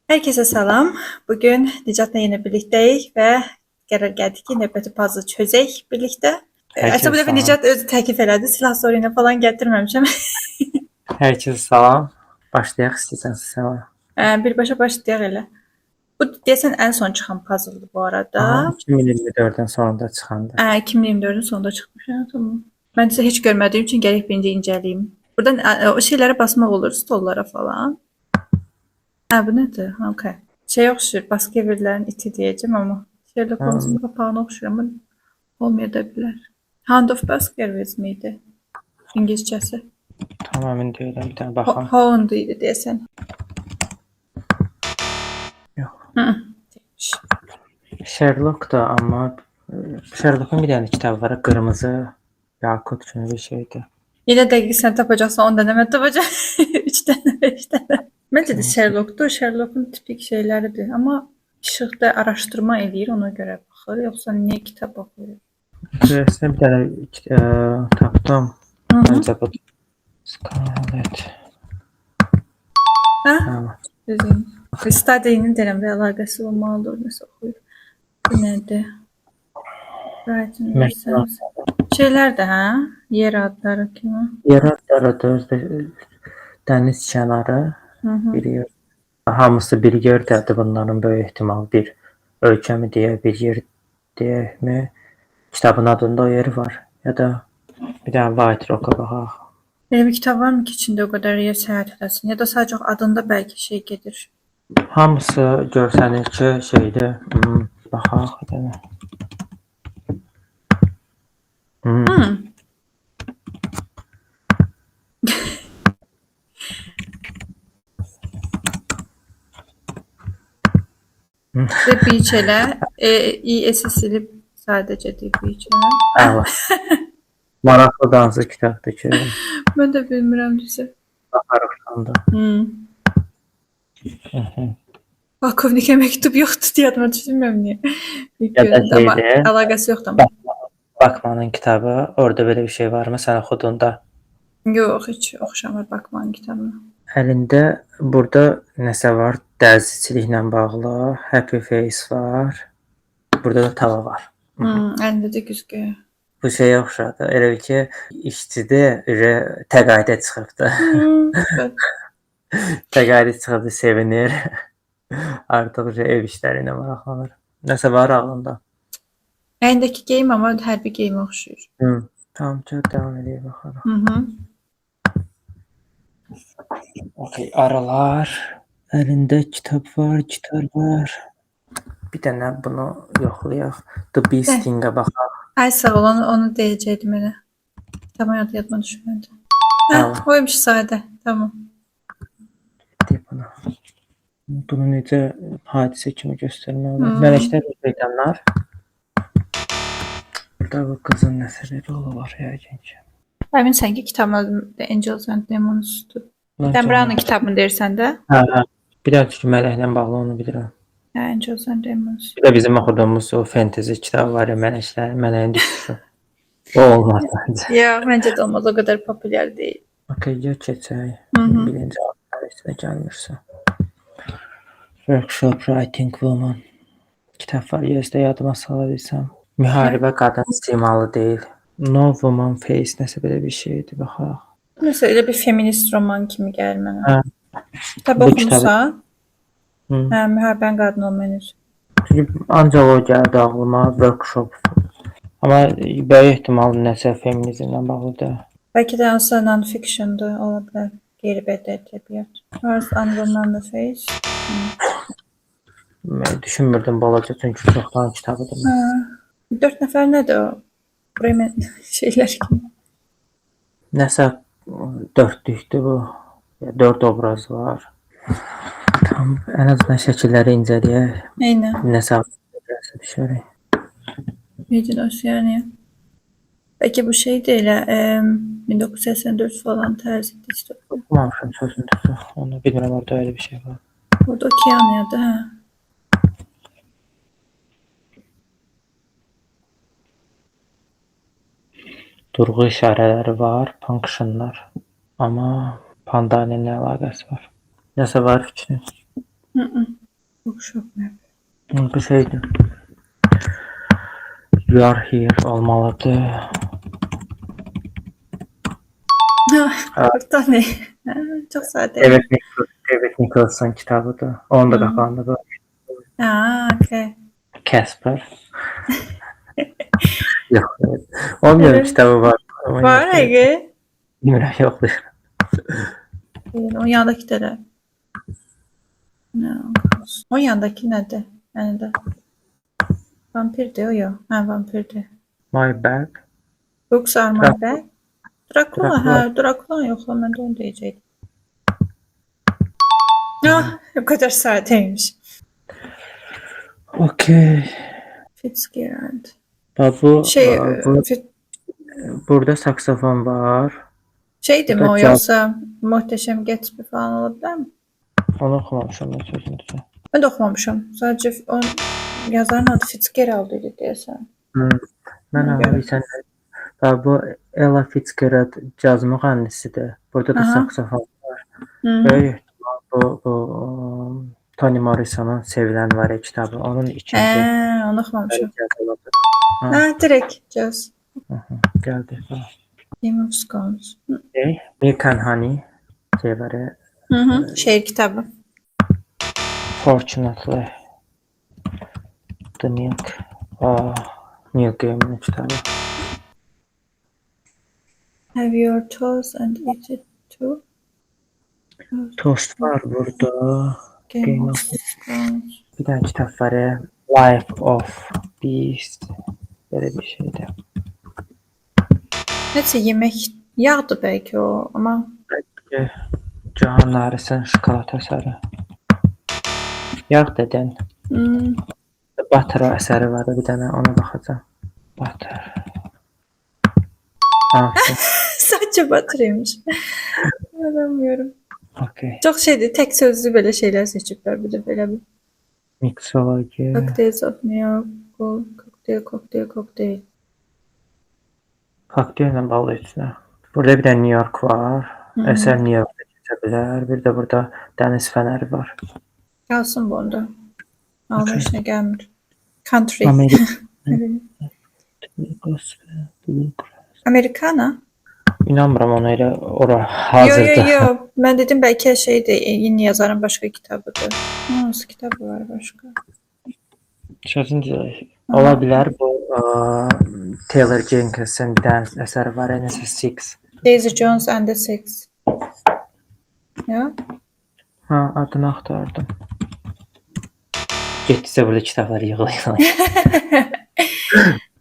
Herkese salam. Bugün Nicat'la yine birlikteyiz ve qərar gəldik ki, növbəti puzzle çözək birlikdə. Əsas Herkese bu dəfə salam. Nicat özü təklif elədi. Silah soruyla falan gətirməmişəm. Herkese salam. Başlayaq istəsəniz salam. Birbaşa başlayaq elə. Bu deyəsən ən son çıxan puzzle'dır bu arada. Aha, 2024'dən sonunda çıxandı. 2024-ün sonunda çıxmış. Tamam. Mən isə heç görmədiyim üçün gərək birinci incələyim. Buradan o şeylərə basmaq olur, stollara falan. Bu nədir? Okay. Şey oxşur, Baskerville'lərin iti deyəcəm amma Sherlock Holmes'un qapağına oxşur amma olmaya da bilər. Hand of Baskervilles miydi? İngilizcəsi. Tamam, emin deyiləm, bir dənə baxam. Hound idi deyəsən. Yox. Deyilmiş. Sherlock da amma Sherlock'un bir dənə kitabı var, qırmızı yakut kimi bir şeydir. Yenə dəqiq sən tapacaqsan 10 dənə mən tapacağam. 3 dənə, 5 dənə. Məncə də Sherlock'dur. Sherlock'un tipik şeyləridir. Amma işıqda araşdırma eləyir, ona görə baxır. Yoxsa niyə kitab oxuyur? Böyləsinə bir dənə tapdım. Məncə bu Scarlet. Hə? Düzgün. Stadinin deyirəm, əlaqəsi olmalıdır, nəsə oxuyur. Bu nədir? Şeylər də, hə? Yer adları kimi. Yer adları, dəniz kənarı, bir yer. Hamısı bir yerdədir, bunların böyük ehtimal bir ölkəmi deyə, bir yer deyəkmi? Kitabın adında o yeri var. Ya da bir dənə White Rock'a baxaq. Belə bir kitab varmı ki, içində o qədər yer səyahət edəsin? Ya da sadəcə adında bəlkə şey gedir. Hamısı görsənir ki, şeydir. Baxaq bir dənə. Və beach elə, i-s silib sadəcə deyib beach elə. Əla. Maraqlı dansı kitabdır ki. Mən də bilmirəm düzə. Baxarıqdan da. Polkovnikə məktub yoxdur deyə adıma düşünmürəm niyə. Ya da Amma şeydir. əlaqəsi yoxdur amma. Bakmanın kitabı, orada belə bir şey varmı? Sən oxuduğunda? Yox, heç oxşamır Bakmanın kitabına. Əlində burada nəsə var? Dərzçiliklə bağlı. Happy Face var. Burada da tava var. Əlində də güzgü. Bu şeyə oxşadı. Elə ki, işçidir, təqaüdə çıxıbdı. Təqaüdə çıxıbdı, sevinir. Artıq ev işləri ilə maraqlanır. Nəsə var ağlında? Əlindəki geyim amma hərbi geyimə oxşuyur. Tamam, çox devam edək baxarıq. Okay, aralar. Əlində kitab var, gitar var. Bir dənə bunu yoxlayaq. The Beasting'ə baxaq. Ay sağ ol, onu deyəcəkdim elə. Tamam, yadıma düşmədi. Oymuş sadə, tamam. Deyib bunu. Bunu necə hadisə kimi göstərmək olar? Mələklər və şeytanlar. Burada bu qızın nəsə bir rolu var yəqin ki. Əminsən ki, kitabın adı Angels and Demons'dur. Dan Brown'un kitabını deyirsən də? Hə. Bir dənə çünki mələklə bağlı onu bilirəm. Angels and Demons. Bir də bizim oxuduğumuz o fantasy kitabı var ya, mələklər, mələyin düşüşü. O olmaz məncə. Yox, məncə də olmaz, o qədər populyar deyil. Okay, gəl keçək. Birinci adresinə gəlmirsə. Workshop Writing Woman. Kitab var, yazda yadıma sala bilsəm. Müharibə qadın simalı deyil. No Woman Face nəsə belə bir şeydir, baxaq. Nəsə elə bir feminist roman kimi gəlir mənə. Hə. Kitab oxumusan? Hə, müharibən qadın olmayan üzr. Çünki ancaq o gəldi ağlıma, workshop. Amma böyük ehtimal nəsə feminizmlə bağlıdır. Bəlkə də hansısa non-fictiondur, ola bilər. Qeyri-bədii ədəbiyyat. First Unwoman the Face. Düşünmürdüm balaca, çünki çoxdan kitabıdır. 4 nəfər nədir o? Bremen şeylər kimi. Nəsə dördlükdür bu. 4 obraz var. Tam ən azından şəkilləri incələyək. Eynən. Nəsə düşərək. Mecid Oceania. Bəlkə bu şeydir elə 1984 falan tərzidir. Oxumamışam sözündə. Onu bilmirəm, orada öyle bir şey var. Burada Okeaniyadır, hə. Durğu işarələri var, functionlar. Amma pandanın nə əlaqəsi var? Nəsə var fikriniz? Oxşub map. Bu şeydir. You are here olmalıdır. Burada ne? Çox sadə. David Nicholson kitabıdır. Onun da qapağında var. Okay. Casper. Yox. Evet. Onun da bir kitabı var. Ama Var yox, Ege. bilmirəm, yoxdur. Onun yanındakı də. No. O yandakı nədir? Yəni də. Vampirdir o ya. Hə, vampirdir. My bag. Books are my bag. Drakula, Drakula. hə, Drakula yoxla, mən də onu deyəcəkdim. O qədər sadəymiş. Okay. Fitzgerald. Bu, Şey, bu burada saksafon var. şeydir mi o Burada yoxsa Möhtəşəm Gatsby falan ola bilərmi? Onu oxumamışam mən sözünüzü. Mən də oxumamışam. Sadəcə o yazarın adı Fitzgerald idi deyəsən. Mən Ona görə. bilsən. Bu Ella Fitzgerald caz müğənnisidir. Burada da Aha. saksafon var. Hı. Böyük ihtimal bu Toni Morrison'un Sevilən var kitabı. Onun ikinci Onu oxumamışam. olacaq. Hə, direkt caz. Gəldi. Game of Scones. Milk and Honey şey var. Şeir kitabı. Fortunately The Milk. Neil Gaiman'ın kitabı. Have your toes and eat it too. Toast var burada. Game of Scones. Bir tane kitap var. Life of Beast. Böyle bir şeydi. Nəsə yemək yağdı bəlkə o, amma Cahan Naris'in şokolad əsəri. Yağ dedin. Butter əsəri var bir dənə, ona baxacağam. Butter. sadəcə batırıymış. Anlamıyorum. Okay. Çox şeydir, tək sözlü belə şeylər seçiblər bir də belə bir. Mixology. Cocktails of New York, cocktail. Kokteyllə bağlı içinə. Burada bir də New York var. Əsər New Yorkda keçə bilər. Bir də burada dəniz fənəri var. Qalsın bu onda. Alma işinə gəlmir. Country. Americana? İnanmıram ona elə ora Yo. hazırda. Mən dedim bəlkə şeydir, yeni yazarın başqa kitabıdır. Nasıl kitabı var başqa? Sözüncə ola bilər bu Taylor Jenkins'in bir dənə əsəri var. Nəsə Six. Daisy Jones and the Six. Ya? Adını axtardım. Getdisə burada kitabları yığılayım.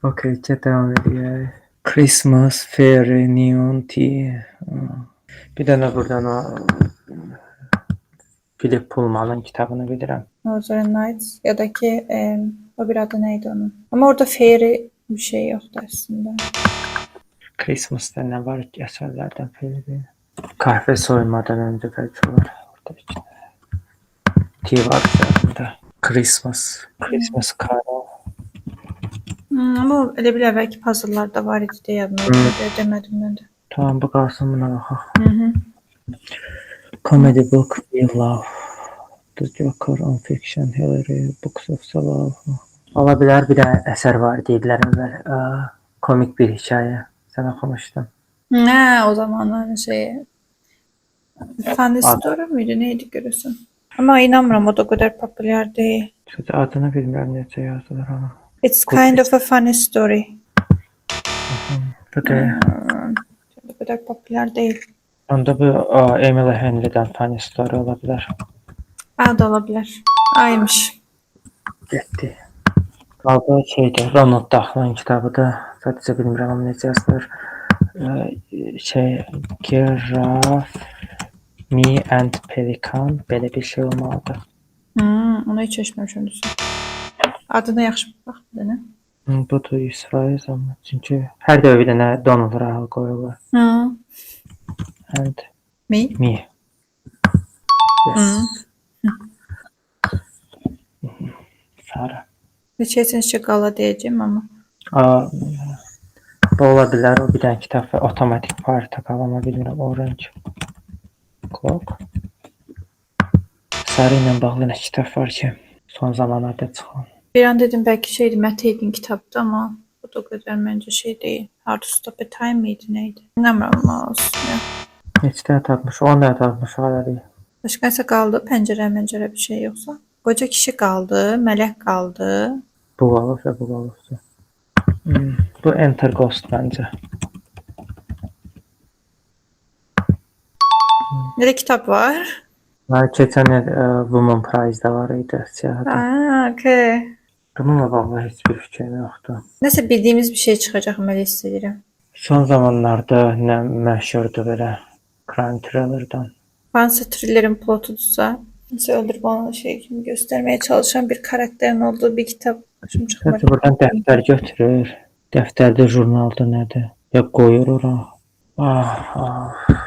Okay, devam edək. Christmas Fairy Neon Tea. Bir dənə buradan o Philip Pullman'ın kitabını bilirəm. Northern Nights ya da ki o bir adı neydi onun? Ama orada fairy bir şey yoktu aslında. Christmas'ta nə var ki əsərlərdən Philip'in? Kahve soymadan öncə bəlkə var. Orada içində. Tea var üzərində. Christmas Carol. Ama elə bir əvvəlki puzzle'larda var idi deyə demədim mən də. Tamam, bu qalsın, buna baxaq. Comedy book We Love. The Joker on Fiction, Hillary, Books of Love. Ola bilər bir də əsər var deyirlər əvvəl. Komik bir hikayə. Sən oxumuşdun. Hə, o zamanlar şey Funny Story muydu neydi görürsən? Ama inanmıram o da o kadar popüler değil. Adını bilmirəm necə yazılır ama. It's kind of a funny story. Peki. O kadar popüler değil. Onda bu Emily Henry'dən Funny Story ola bilər. Da olabilir. Aymış. Getdi. Qaldı şeydir, Ronald Dahl'ın kitabıdır. Sadəcə bilmirəm amma necə yazılır. Giraffe, Me and Pelican belə bir şey olmalıdır. Onu hiç eşitmemişim düşün. Adına yaxşı bax bir dənə. Budur 100% amma çünki hər dəfə bir dənə Donald Rahal qoyurlar. And Me? Yes. Sarı. Neçə qala deyəcəm amma. Bu ola bilər, o bir dənə kitab var, Automatic Particle, amma bilmirəm, Orange Clock. Sarı ilə bağlı nə kitab var ki? Son zamanlarda çıxan. Bir an dedim belki şeydi, Matt Haig'in kitabıdı ama bu da o kadar bence şey değil. How to Stop a Time miydi neydi? Bilmiyorum olsun ya. Neçə dənə tapmış? 10 dənə tapmış hələlik. Başka ise kaldı. Pencere bir şey yoksa. Koca kişi kaldı. Melek kaldı. Bu qalıb və bu qalıbdı. Bu Enter Ghost məncə. Nerede kitap var? Keçən il Women Prize-da var idi siyahıda. Aa, okay. Bununla bağlı heç bir fikrim yoxdur. Neyse bildiğimiz bir şey çıkacak öyle hissediyorum. Son zamanlarda nə məşhurdur belə crime thriller'dan. Fancy Thriller'in plotudursa kimse öldürüp ona şey gibi göstermeye çalışan bir karakterin olduğu bir kitap. Şimdi çıkmak. Hətta buradan dəftər götürür. Dəftərdə jurnalda nədir? Ya qoyur ora.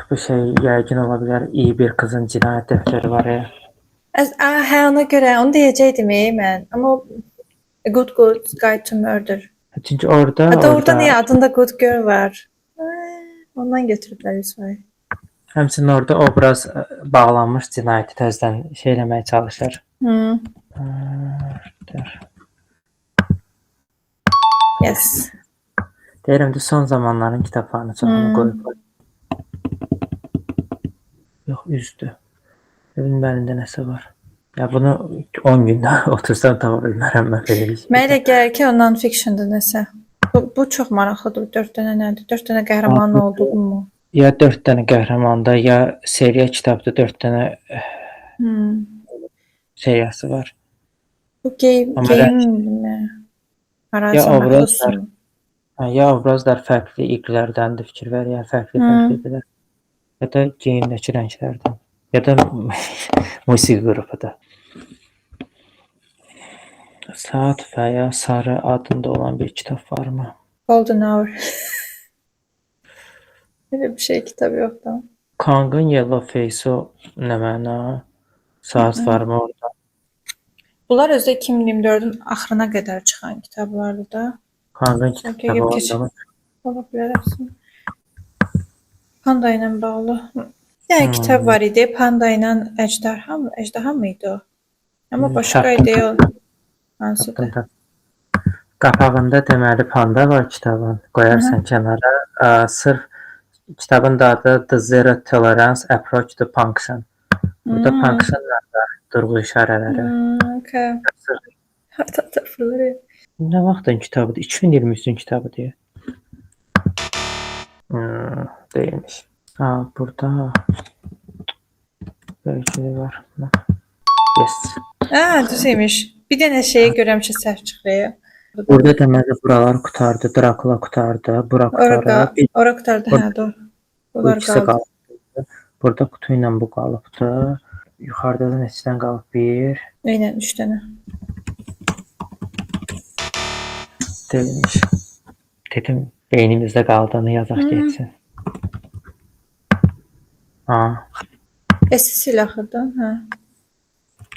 Bu şey yəqin ola bilər. İyi bir kızın cinayət dəftəri var ya. He ona göre onu diyecektim ben. Ama o A Good Guide to Murder. Çünki orada Hatta orada niye adında Good Girl var? Ondan götürüpler İsmail. həmçinin orada obraz bağlanmış cinayəti təzədən şey eləməyə çalışır. Yes. Deyirəm ki, son zamanların kitablarını çoxunu qoyublar. Yox, üzdür. Evin əlində nəsə var. Ya bunu 10 gündə otursam tapa bilmərəm mən belə bir şey. Mənə elə gəlir ki, o non-fiction'dır nəsə. Bu çox maraqlıdır. 4 dənə nədir? 4 dənə qəhrəmanın olduğu mu? Ya 4 dənə qəhrəmanda, ya seriya kitabda 4 dənə seriyası var. Bu game mi? Arazi məxsusdur. Ya obrazlar fərqli iqlərdəndir, fikir ver, ya fərqlidirlər. Ya da geyimdəki rənglərdən. Ya da musiqi qrupudur. Saat və ya Sarı adında olan bir kitab varmı? Golden Hour. Böyle bir şey kitabı yok da. Kang'ın Yellow Face-o nə məna? Saat varmı orada? Bunlar özdə 2024-ün axırına qədər çıxan kitablardır da. Kang'ın kitabı orada mı? Ola bilər aslında. Panda ilə bağlı. Yəni kitab var idi. Panda ilə əjdaha mıydı o? Amma başqa idi o. Hansıdır? Qapağında deməli panda var kitabın. Qoyarsan kənara. Sırf kitabın da adı The Zero Tolerance Approach to Punction. Burada punctionlar var. Durğu işarələri. Okay. Hatta fırları. Nə vaxtın kitabıdır? 2023-ün kitabıdır. Değilmiş. Burada belki var. Yes. Düzeymiş. Bir dənə şeyi görəm ki, səhv çıxır. Burada deməli buralar qutardı, Drakula qutardı, bura qutardı. Ora qutardı, hə, doğru. Bunlar qaldı. Burada qutu ilə bu qalıbdı. Yuxarıda da neçədən qalıb? 1. Eynən 3 dənə. Değilmiş. Dedim beynimizdə qaldığını yazaq geçsin. silahıdır, hə.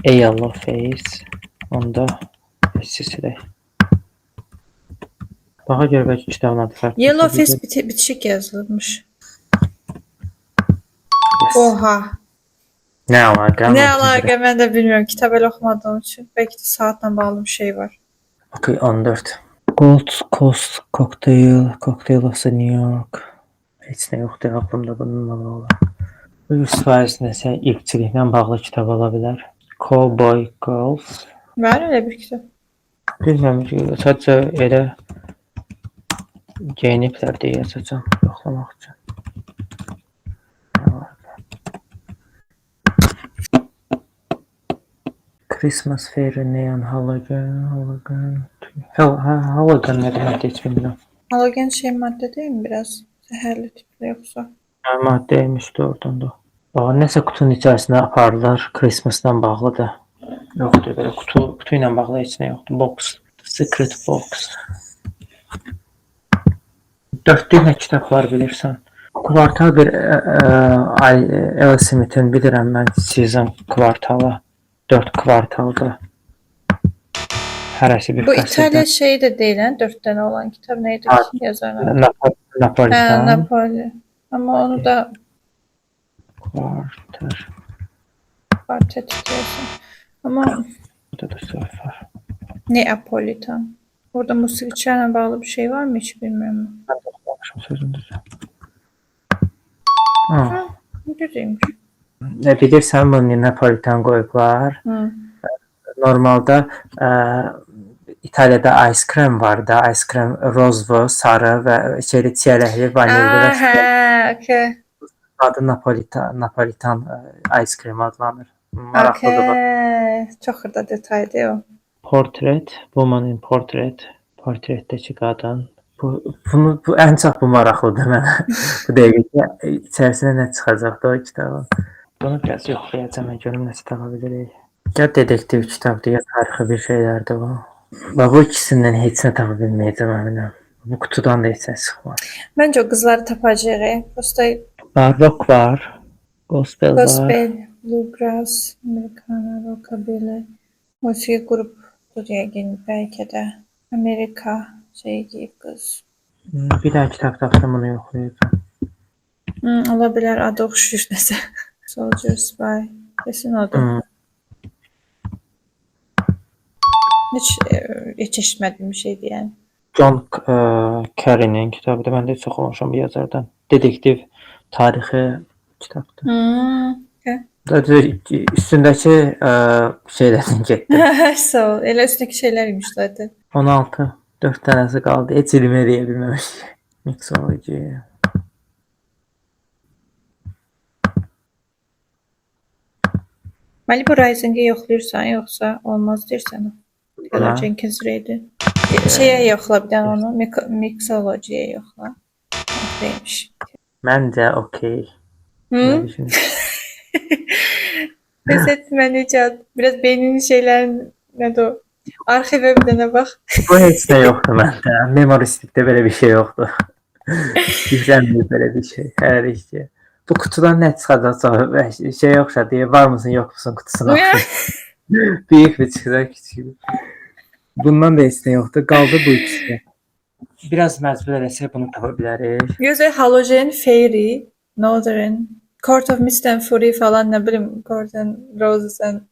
A Yellow Face. Onda silək. Baxa görə bəlkə kitabın adı fərqli. Yellow Face bitişik yazılmış. Oha. Nə əlaqə? Nə əlaqə, mən də bilmirəm. Kitab elə oxumadığım üçün. Bəlkə də saatla bağlı bir şey var. Okay, 14. Gold Coast Cocktail of New York. Heç nə yoxdur aklımda bununla bağlı. Bu 100% nəsə irqçiliklə bağlı kitab ola bilər. Cowboy Girls. Var öyle bir kitab. Bilmirəm, sadəcə elə geyiniblər deyə yazacağam, yoxlamaq üçün. Christmas Fairy Neon Halogen nə deməkdir heç bilmirəm. Halogen şey madde değil mi biraz? Zəhərli tipli yoksa? Maddəymiş oradan da. Nəsə qutunun içərisində aparılır, Christmas'dan bağlıdır. Yoxdur, belə qutu ilə bağlı heç nə yoxdur. Box, Secret Box. 4 dənə kitab var bilirsən. Kvartal bir L. Smith'in bilirəm mən season kvartalı. 4 kvartalda. Hərəsi bir Bu fəsildən. İtalya şeyi de değil, ha? 4 tane olan kitap neydi ki yazarlar? Napoli'den. Napoli. Ama onu da Quarter. quartet diyorsun. Ama Burada da sayfa. Neapolitan. Orada musiqiçilərlə bağlı bir şey var mı hiç bilmiyorum. Ben de okumamışım sözünü düzü. Ha, güzelmiş. Ne bilirsən bunu Napolitan qoyublar. Hı. Normalda İtalya'da ice cream var da. Ice cream rozlu, sarı ve şeyli çiyələkli, vanilli Aa, ve hə, okay. adı Napolitan ice cream adlanır. Maraqlıdır bu. Okay. Çox xırda detaydır o. Portrait, woman in portrait. Portretdəki qadın. Bu ən çox bu maraqlıdır mənə. Bu dəqiqə içərisinə nə çıxacaqdı o kitabın. Bunu biraz yoxlayacağam, görüm nəsə tapa bilirik. Ya dedektiv kitabdır, ya tarixi bir şeylərdir bu. Və bu ikisindən heç nə tapa bilməyəcəm əminəm. Bu qutudan da heç nə çıxmaz. Məncə o qızları tapacağıq. Prosta Rock var, gospel var. gospel, bluegrass, Americana, rockabilly, musiqi qrupudur yəqin bəlkə də. Amerika şey geyib qız. Bir dənə kitab tapdım, bunu yoxlayacağım. Ola bilər adı oxşuyur nəsə. Soldier Spy. Kesin odur. Heç eşitmədim bir şey deyən. John Kerry'nin kitabıdır. Mən də heç oxumuşam bu yazardan. Dedektiv tarixi kitabdır. Okay. Üstündəki şeylərdən getdim. Sağ ol. Elə üstündəki şeylər imiş zaten. 16. 4 dənəsi qaldı. Heç elmə deyə bilməmişik. Mixology. Malibu Rising'i yoxlayırsan, yoxsa olmaz deyirsən. Taylor Jenkins Reid'i. Şeyə yoxla bir dənə onu. Mixology'yə yoxla. Deymiş. Məncə okey. Pes etmə Necat. Biraz beyninin şeylərin nədir o? Arxivə bir dənə bax. Bu heç nə yoxdur məndə. Memoristikdə belə bir şey yoxdur. Yüklənmir belə bir şey. Hər işə. Bu qutudan nə çıxacaq? Şey oxşadı. Var mısın, yox musun qutusuna oxşadı. Büyük bir çıxacaq, küçük. Bundan da heç nə yoxdur. Qaldı bu ikisi. Biraz məcbur eləsək bunu tapa bilərik. Gözəl Halogen Fairy, Northern, Court of Mist and Fury falan nə bilim, Court and Roses and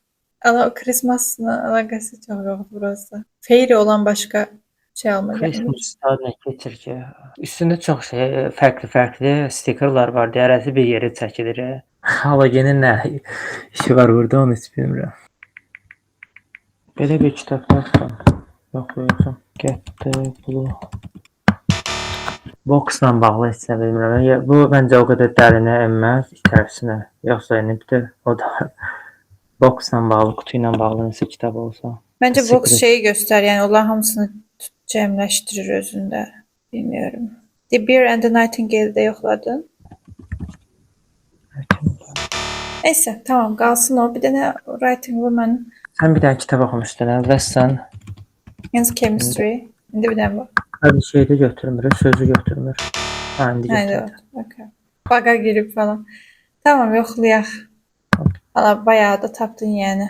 Christmas'la əlaqəsi çox yoxdur burası. Fairy olan başqa şey alma gəlmir. Christmas'da nə keçir ki? Üstündə çox şey, fərqli stikerlər var. Dərəsi bir yeri çəkilir. Halogenin nə işi var burada, onu heç bilmirəm. Belə bir kitab tapdım. Yoxlayacağım. Get the Blue. Boxla bağlı heç nə bilmirəm. Bu məncə o qədər dərinə enməz içərisinə. Yoxsa enibdir. O da boxla bağlı, qutu ilə bağlı nəsə kitab olsa. Məncə box şeyi göstər, yəni onlar hamısını cəmləşdirir özündə. Bilmiyorum. The Bear and the Nightingale'de yoxladın. Neyse, tamam qalsın o. Bir dənə Writing Woman. Sən bir dənə kitab oxumuşdun, Western. Yalnız Chemistry. İndi bir dənə bax. Hadi şeyde götürmür, sözü götürmür. İndi götürdü. Okay. Baga girib falan. Tamam, yoxlayaq. Valla bayağı da tapdın yəni.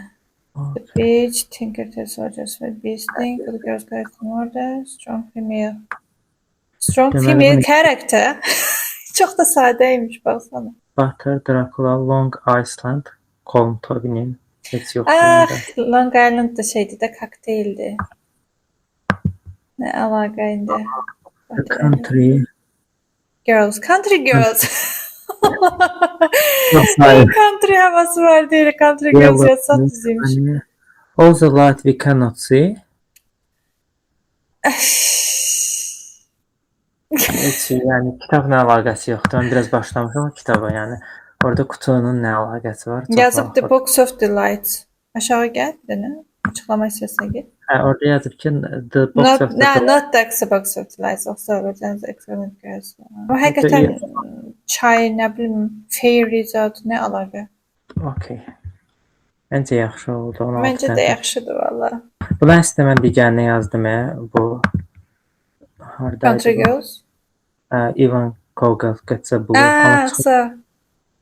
The Beach, Tinker Tailor Soldiers with Beasting, Good Girls Guide in Order, Strong Female. Strong Female Character. Çox da sadəymiş, baxsana. Butter, Dracula, Long Island, Colm Tobin'in. Heç yox. Long Island da şeydi də, kokteyldi. Nə əlaqə indi? Country Girls. Country Girls. Hayır. Country havası var değil. Country Girls yazsat diziymiş. All the light we cannot see. Heç yəni kitabla əlaqəsi yoxdur. Mən biraz başlamışam o kitaba, yəni orada qutunun nə əlaqəsi var? Yazıb The Box of Delights. Aşağı gəl bir dənə. Açıqlama hissəsinə gir. Orada yazıb ki The Box of Delights. Not the Box of Delights. Yoxsa Returns Excellent Girls. O həqiqətən çay, nə bilim, fairy zat, nə əlaqə? Okay. Məncə yaxşı oldu. Məncə də yaxşıdır valla. Bundan əslində mən digərinə yazdım bu. Country Girls. Ivan Gogol Gets a Blue.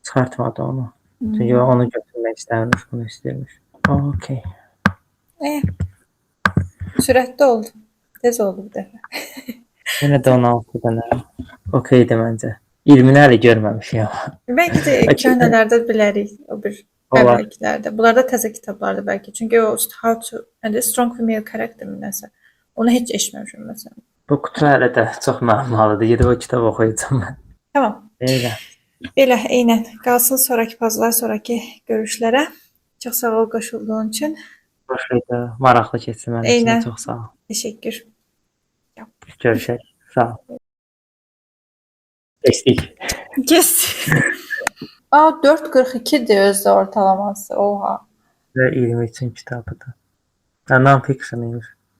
Çıxartmadı onu. Çünki onu götürmək istəmirmiş, bunu istəyirmiş. Okay. Sürətli oldu. Tez oldu bir dəfə. Yenə də 16 dənə. Okeydir məncə. 20-ni hələ görməmişik. Bəlkə də köhnələrdə bilərik o bir Olar. Əvvəlkilərdə. Bunlar da təzə kitablardır bəlkə. Çünki o How to and Strong Female Character mi nəsə. Onu heç eşitməmişəm məsələn. Bu qutu hələ də çox mənalıdır. Gedib o kitab oxuyacağam mən. Tamam. Elə. Belə, eynən. Qalsın sonraki bazılar, sonraki görüşlərə. Çox sağ ol qoşulduğun üçün. Xoş idi. Maraqlı keçdi mənim üçün. Eynən. Çox sağ ol. Təşəkkür. Görüşək. Sağ ol. Keçdik. Kes. 4.42-dir özdə ortalaması. Oha. Və 23-cü kitabıdır. Non-fiction imiş.